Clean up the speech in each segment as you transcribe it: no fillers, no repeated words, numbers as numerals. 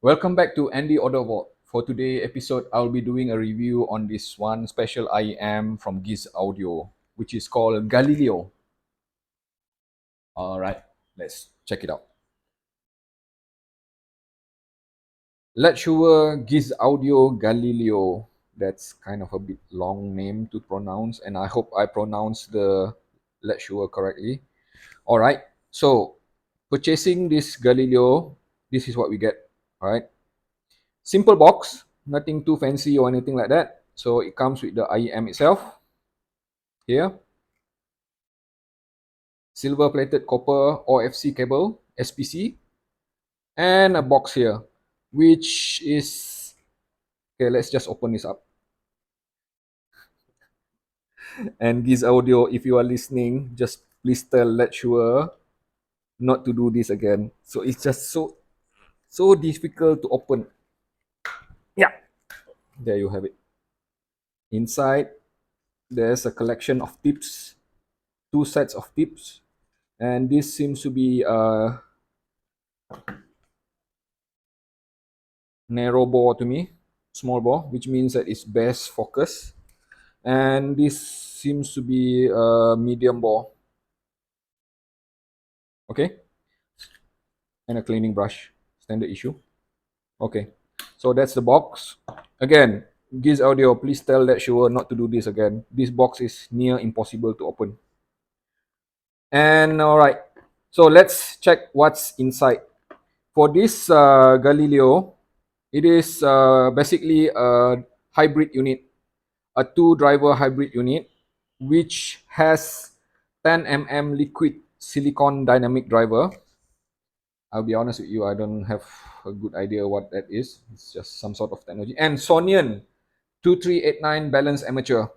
Welcome back to Andy Audio Vault. For today's episode, I'll be doing a review on this one special IEM from Gizaudio, which is called Galileo. Alright, let's check it out. LETSHUOER Gizaudio Galileo. That's kind of a bit long name to pronounce, and I hope I pronounce the LETSHUOER correctly. Alright, so purchasing this Galileo, this is what we get. Alright, simple box, nothing too fancy or anything like that. So it comes with the IEM itself here, silver plated copper OFC cable, SPC, and a box here, which is, okay, let's just open this up. And Gizaudio, if you are listening, just please tell LETSHUOER not to do this again. So it's just so difficult to open. Yeah, there you have it. Inside, there's a collection of tips, 2 sets of tips, and this seems to be a narrow bore to me, small bore, which means that it's best focus. And this seems to be a medium bore. Okay, and a cleaning brush, standard issue. Okay, so that's the box. Again, Gizaudio, please tell LETSHUOER not to do this again. This box is near impossible to open. And all right, so let's check what's inside. For this Galileo, it is basically a hybrid unit, a 2-driver hybrid unit, which has 10 mm liquid silicon dynamic driver. I'll be honest with you, I don't have a good idea what that is. It's just some sort of technology. And Sonian 2389 balanced armature.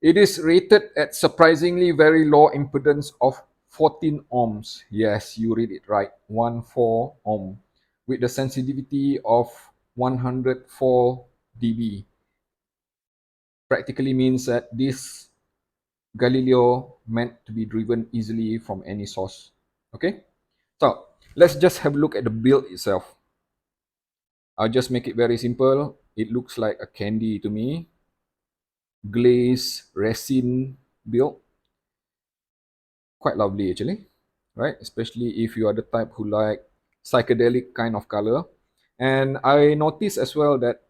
It is rated at surprisingly very low impedance of 14 ohms. Yes, you read it right, 14 ohm, with the sensitivity of 104 dB. Practically means that this Galileo meant to be driven easily from any source. Okay, so let's just have a look at the build itself. I'll just make it very simple. It looks like a candy to me. Glaze resin build. Quite lovely actually, right? Especially if you are the type who like psychedelic kind of color. And I noticed as well that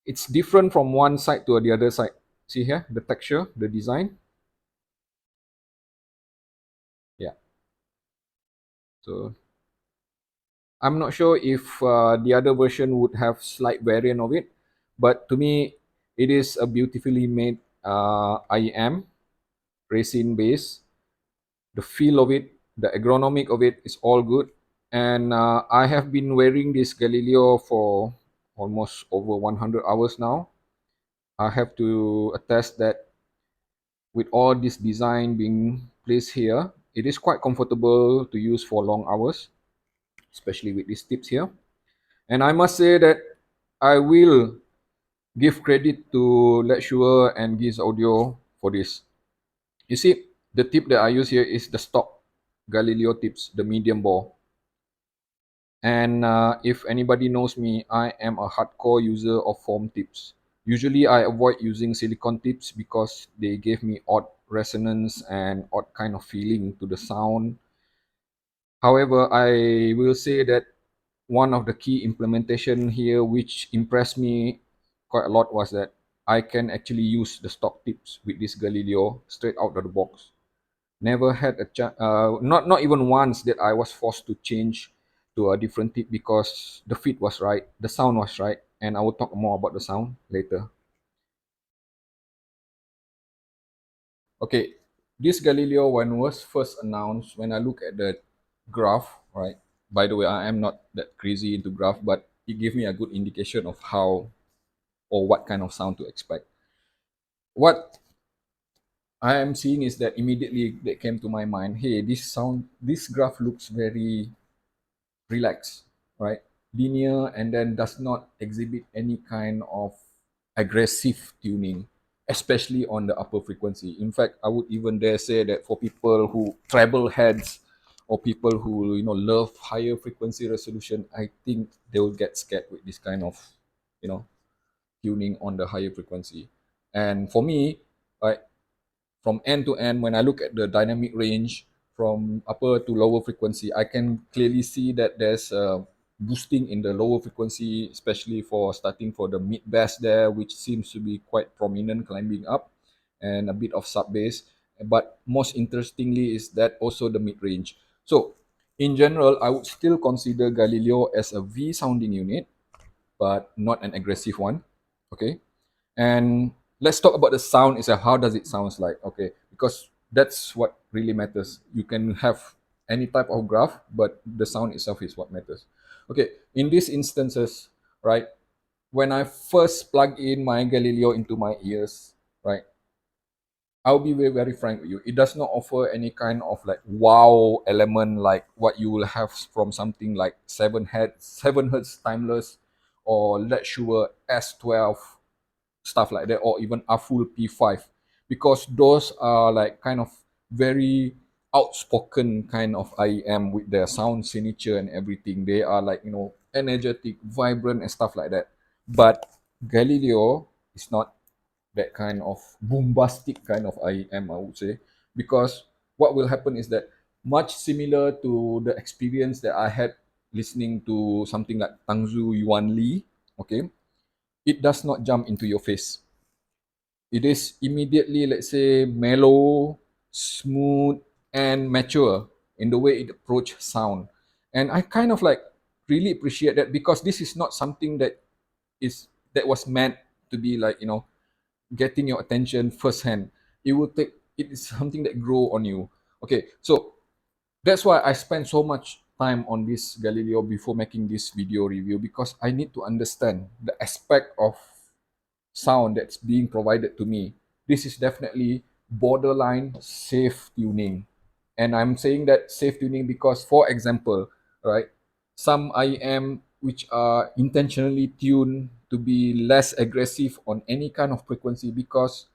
it's different from one side to the other side. See here, the texture, the design. Yeah. So I'm not sure if the other version would have slight variant of it, but to me, it is a beautifully made IEM, resin base. The feel of it, the ergonomic of it is all good. And I have been wearing this Galileo for almost over 100 hours now. I have to attest that with all this design being placed here, it is quite comfortable to use for long hours, especially with these tips here. And I must say that I will give credit to LETSHUOER and Gizaudio for this. You see, the tip that I use here is the stock Galileo tips, the medium bore. And if anybody knows me, I am a hardcore user of foam tips. Usually I avoid using silicone tips because they give me odd resonance and odd kind of feeling to the sound. However, I will say that one of the key implementation here which impressed me quite a lot was that I can actually use the stock tips with this Galileo straight out of the box. Never had a not even once that I was forced to change to a different tip because the fit was right, the sound was right, and I will talk more about the sound later. Okay, this Galileo one was first announced when I look at the graph, right? By the way, I am not that crazy into graph, but it gave me a good indication of how or what kind of sound to expect. What I am seeing is that immediately that came to my mind, hey, this graph looks very relaxed, right? Linear, and then does not exhibit any kind of aggressive tuning, especially on the upper frequency. In fact, I would even dare say that for people who treble heads or people who love higher frequency resolution, I think they will get scared with this kind of you know tuning on the higher frequency. And for me, right, from end to end, when I look at the dynamic range from upper to lower frequency, I can clearly see that there's a boosting in the lower frequency, especially for starting for the mid bass there, which seems to be quite prominent climbing up, and a bit of sub bass. But most interestingly is that also the mid range. So in general, I would still consider Galileo as a V sounding unit, but not an aggressive one. Okay. And let's talk about the sound itself. How does it sounds like? Okay, because that's what really matters. You can have any type of graph, but the sound itself is what matters. Okay, in these instances, right, when I first plug in my Galileo into my ears, right, I'll be very, very frank with you. It does not offer any kind of like wow element like what you will have from something like 7 hertz timeless, or LETSHUOER S12, stuff like that, or even a full P5, because those are like kind of very outspoken kind of IEM with their sound signature and everything. They are like energetic, vibrant, and stuff like that. But Galileo is not that kind of bombastic kind of IEM, I would say, because what will happen is that much similar to the experience that I had listening to something like Tangzu Yuan Li, okay, it does not jump into your face. It is immediately, let's say, mellow, smooth, and mature in the way it approach sound. And I kind of like really appreciate that, because this is not something that was meant to be like getting your attention firsthand. It is something that grow on you. Okay, so that's why I spent so much time on this Galileo before making this video review, because I need to understand the aspect of sound that's being provided to me. This is definitely borderline safe tuning. And I'm saying that safe tuning because, for example, right, some IEM which are intentionally tuned to be less aggressive on any kind of frequency, because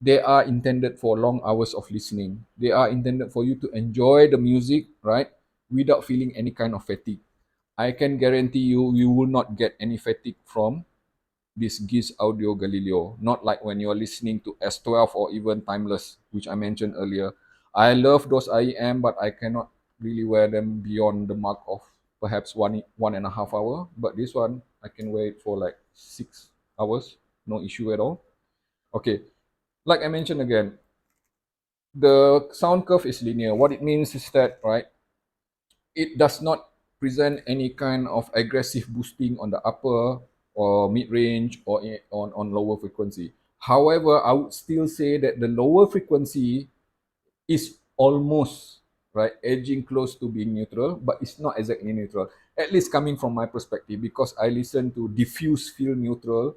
they are intended for long hours of listening. They are intended for you to enjoy the music, right, without feeling any kind of fatigue. I can guarantee you will not get any fatigue from this Gizaudio Galileo. Not like when you're listening to S12 or even Timeless, which I mentioned earlier. I love those IEM, but I cannot really wear them beyond the mark of perhaps 1.5 hour. But this one, I can wear it for like 6 hours, no issue at all. Okay, like I mentioned again, the sound curve is linear. What it means is that, right, it does not present any kind of aggressive boosting on the upper or mid-range or on lower frequency. However, I would still say that the lower frequency is almost, right, edging close to being neutral, but it's not exactly neutral. At least coming from my perspective, because I listen to diffuse field neutral,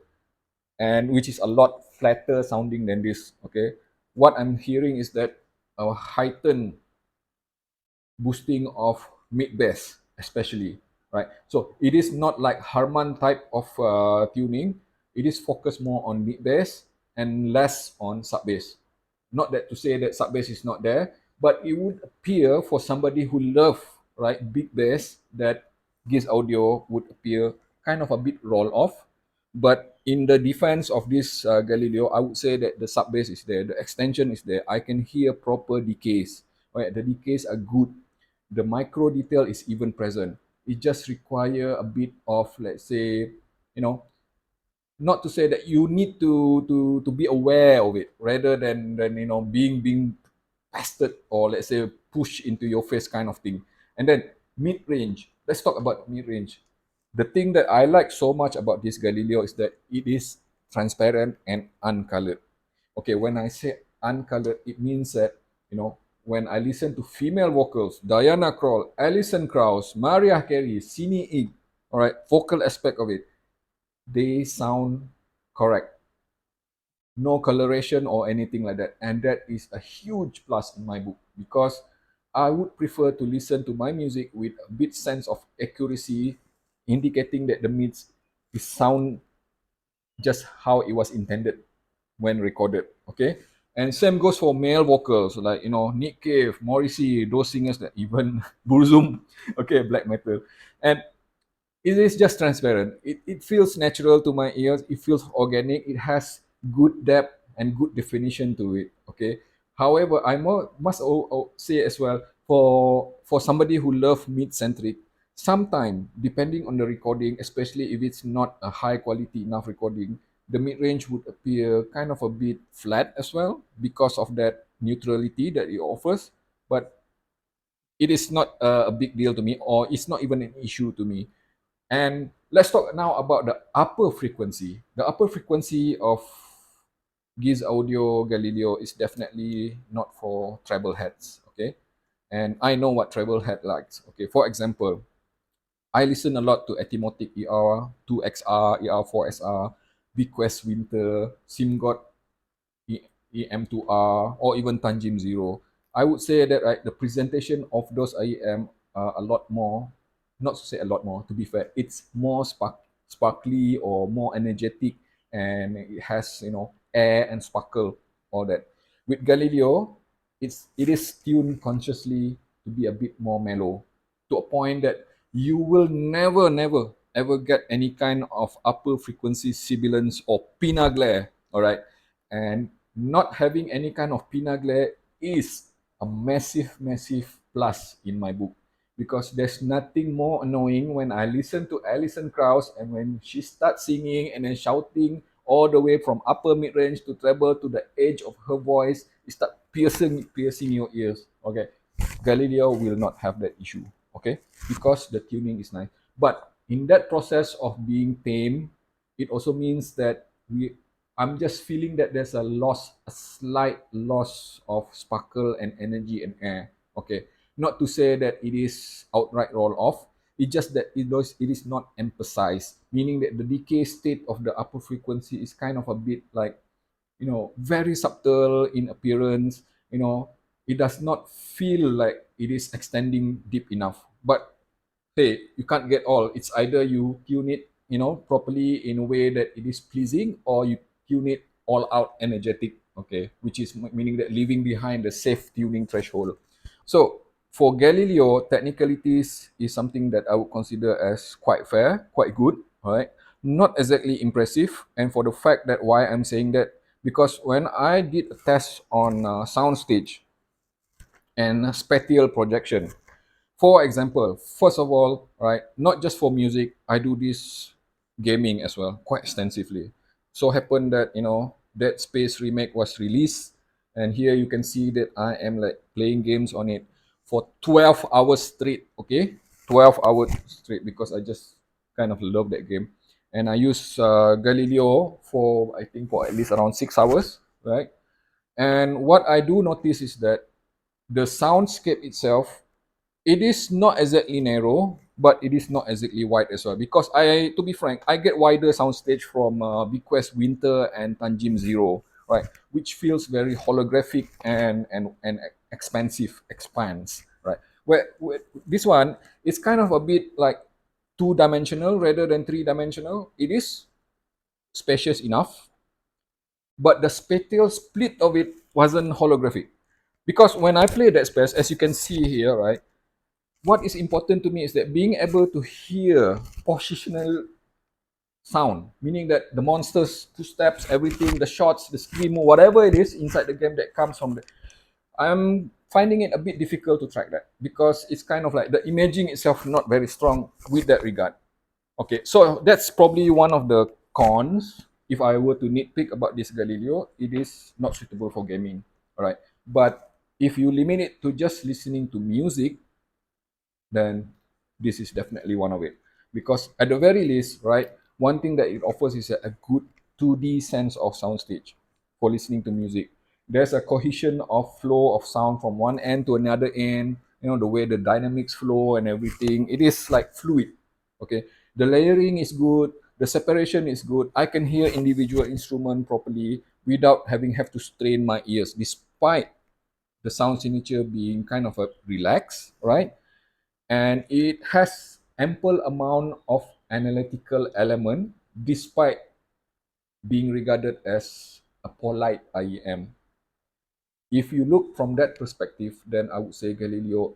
and which is a lot flatter sounding than this. Okay, what I'm hearing is that a heightened boosting of mid bass, especially, right? So it is not like Harman type of tuning. It is focused more on mid bass and less on sub bass. Not that to say that sub bass is not there, but it would appear for somebody who love, right, big bass, that Gizaudio would appear kind of a bit roll off. But in the defense of this Galileo, I would say that the sub bass is there, the extension is there. I can hear proper decays. Right, the decays are good. The micro detail is even present. It just require a bit of, let's say, not to say that you need to be aware of it, rather than being pestered, or let's say pushed into your face kind of thing. And then mid range. Let's talk about mid range. The thing that I like so much about this Galileo is that it is transparent and uncolored. Okay, when I say uncolored, it means that when I listen to female vocals, Diana Krall, Alison Krauss, Mariah Carey, Sini Ig, all right, vocal aspect of it, they sound correct. No coloration or anything like that. And that is a huge plus in my book, because I would prefer to listen to my music with a bit sense of accuracy, indicating that the mids is sound just how it was intended when recorded. Okay. And same goes for male vocals, like, you know, Nick Cave, Morrissey, those singers that even Burzum, okay, black metal. And it is just transparent. It feels natural to my ears. It feels organic. It has good depth and good definition to it. Okay. However, must say as well, for somebody who love mid-centric, sometime depending on the recording, especially if it's not a high quality enough recording, the mid-range would appear kind of a bit flat as well because of that neutrality that it offers. But it is not a big deal to me, or it's not even an issue to me. And let's talk now about the upper frequency. The upper frequency of Gizaudio Galileo is definitely not for treble heads, okay? And I know what treble head likes. Okay, for example, I listen a lot to Ethymotic ER, 2XR, ER4SR, Bequest Winter, Simgot EM2R, or even Tanjim Zero. I would say that, right, the presentation of those IEM are a lot more, not to say a lot more, to be fair, it's more sparkly or more energetic, and it has, you know, air and sparkle, all that. With Galileo, it is tuned consciously to be a bit more mellow, to a point that you will never ever get any kind of upper frequency sibilance or pinna glare, all right? And not having any kind of pinna glare is a massive plus in my book, because there's nothing more annoying when I listen to Alison Krauss and when she starts singing and then shouting all the way from upper mid-range to treble to the edge of her voice, it start piercing your ears. Okay, Galileo will not have that issue, okay, because the tuning is nice. But in that process of being tame, it also means that I'm just feeling that there's a slight loss of sparkle and energy and air. Okay, not to say that it is outright roll off. It's just that it is not emphasized, meaning that the decay state of the upper frequency is kind of a bit like, you know, very subtle in appearance. You know, it does not feel like it is extending deep enough. But hey, you can't get all. It's either you tune it, you know, properly in a way that it is pleasing, or you tune it all out energetic, okay, which is meaning that leaving behind the safe tuning threshold. So for Galileo, technicalities is something that I would consider as quite fair, quite good, all right? Not exactly impressive. And for the fact that why I'm saying that, because when I did a test on soundstage and spatial projection, for example, first of all, right, not just for music, I do this gaming as well, quite extensively. So happened that, you know, Dead Space remake was released, and here you can see that I am like playing games on it for 12 hours straight, okay? 12 hours straight, because I just kind of love that game. And I use Galileo for, I think, for at least around 6 hours, right? And what I do notice is that the soundscape itself, it is not exactly narrow, but it is not exactly wide as well. Because to be frank, I get wider soundstage from Bequest Winter and Tanjim Zero, right? Which feels very holographic and expansive, expands, right? Where this one is kind of a bit like two-dimensional rather than three-dimensional. It is spacious enough, but the spatial split of it wasn't holographic. Because when I play that space, as you can see here, right, what is important to me is that being able to hear positional sound, meaning that the monsters, footsteps, everything, the shots, the scream, whatever it is inside the game that comes from the, I'm finding it a bit difficult to track that, because it's kind of like the imaging itself not very strong with that regard. Okay, so that's probably one of the cons. If I were to nitpick about this Galileo, it is not suitable for gaming, all right? But if you limit it to just listening to music, then this is definitely one of it. Because at the very least, right, one thing that it offers is a good 2D sense of soundstage for listening to music. There's a cohesion of flow of sound from one end to another end, you know, the way the dynamics flow and everything. It is like fluid, okay? The layering is good, the separation is good. I can hear individual instrument properly without have to strain my ears, despite the sound signature being kind of a relaxed, right? And it has ample amount of analytical element despite being regarded as a polite IEM. If you look from that perspective, then I would say Galileo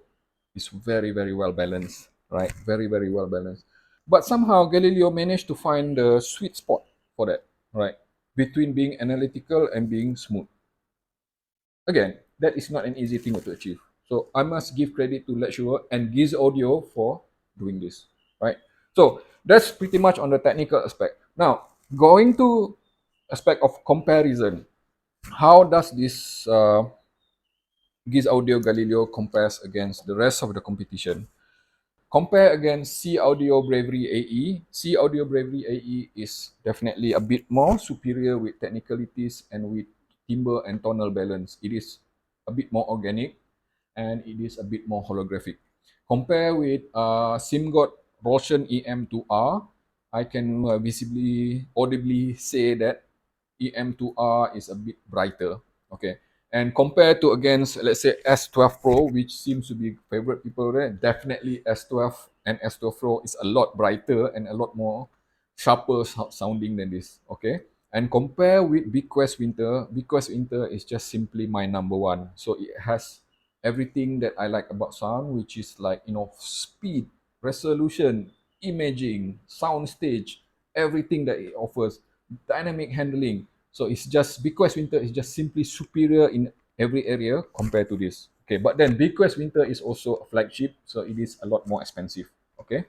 is very, very well balanced, right? Very, very well balanced. But somehow Galileo managed to find the sweet spot for that, right? Between being analytical and being smooth. Again, that is not an easy thing to achieve. So I must give credit to LETSHUOER and Gizaudio for doing this, right? So that's pretty much on the technical aspect. Now, going to aspect of comparison, how does this Gizaudio Galileo compares against the rest of the competition? Compare against C Audio Bravery AE. C Audio Bravery AE is definitely a bit more superior with technicalities and with timbre and tonal balance. It is a bit more organic and it is a bit more holographic. Compare with SimGod Roshan EM2R, I can visibly, audibly say that EM2R is a bit brighter. Okay, and compared to against, let's say, S12 Pro, which seems to be favorite people there, definitely S12 and S12 Pro is a lot brighter and a lot more sharper sounding than this. Okay, and compare with Bequest Winter. Bequest Winter is just simply my number one. So it has everything that I like about sound, which is like, speed, resolution, imaging, sound stage, everything that it offers, dynamic handling. So it's just Bequest Winter is just simply superior in every area compared to this. Okay, but then Bequest Winter is also a flagship, so it is a lot more expensive. Okay,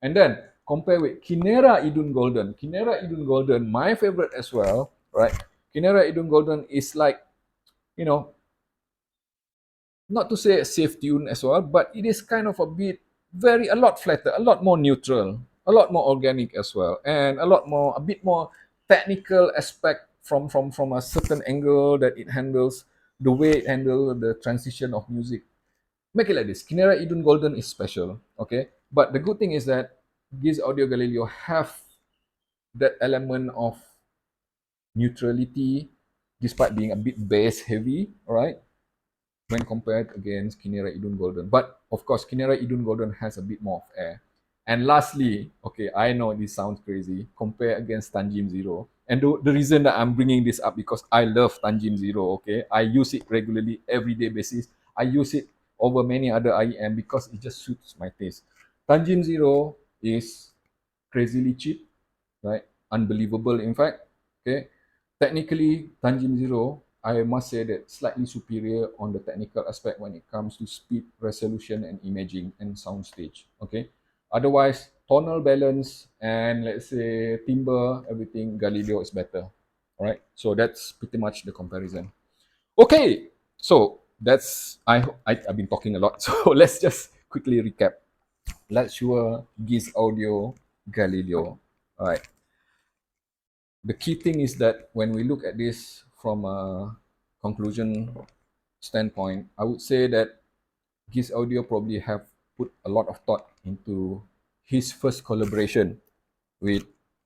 and then compare with Kinera Idun Golden. Kinera Idun Golden, my favorite as well, right? Kinera Idun Golden is like, you know, not to say a safe tune as well, but it is kind of a bit a lot flatter, a lot more neutral, a lot more organic as well, and a bit more technical aspect from a certain angle that it handles, the way it handles the transition of music. Make it like this. Kinera Idun Golden is special, okay? But the good thing is that Gizaudio Galileo have that element of neutrality despite being a bit bass heavy, all right? When compared against Kinera Idun Golden. But of course, Kinera Idun Golden has a bit more of air. And lastly, okay, I know this sounds crazy, compare against Tanjim Zero. And the reason that I'm bringing this up because I love Tanjim Zero, okay? I use it regularly, everyday basis. I use it over many other IEM because it just suits my taste. Tanjim Zero is crazily cheap, right? Unbelievable, in fact. Okay, technically, Tanjim Zero, I must say that slightly superior on the technical aspect when it comes to speed, resolution, and imaging and soundstage. Okay, otherwise, tonal balance and let's say timbre, everything, Galileo is better. All right, so that's pretty much the comparison. Okay, so that's I've been talking a lot, so let's just quickly recap. LETSHUOER Gizaudio Galileo. All right. The key thing is that when we look at this from a conclusion standpoint, I would say that Gizaudio probably have put a lot of thought into his first collaboration with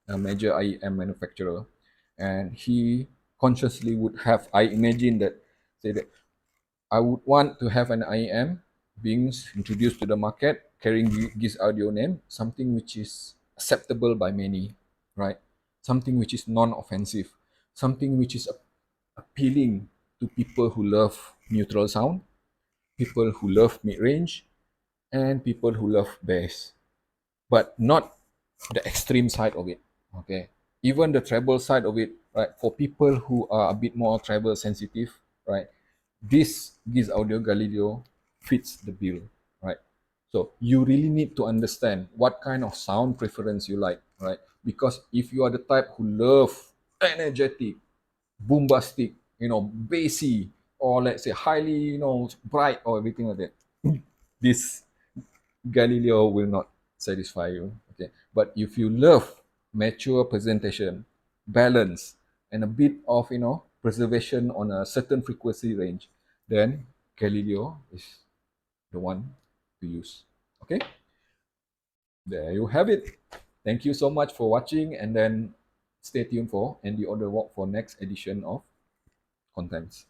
a major IEM manufacturer, and he consciously would have, I imagine that, say that I would want to have an IEM being introduced to the market carrying this audio name, something which is acceptable by many, right? Something which is non-offensive, something which is appealing to people who love neutral sound, people who love mid-range, and people who love bass, but not the extreme side of it. Okay, even the treble side of it, right? For people who are a bit more treble sensitive, right? This Audio Galileo fits the bill, right? So you really need to understand what kind of sound preference you like, right? Because if you are the type who love energetic, bombastic, bassy, or let's say highly, bright or everything like that, this Galileo will not satisfy you. Okay. But if you love mature presentation, balance, and a bit of preservation on a certain frequency range, then Galileo is the one to use. Okay. There you have it. Thank you so much for watching, and then stay tuned for Andy on the Walk for next edition of Contents.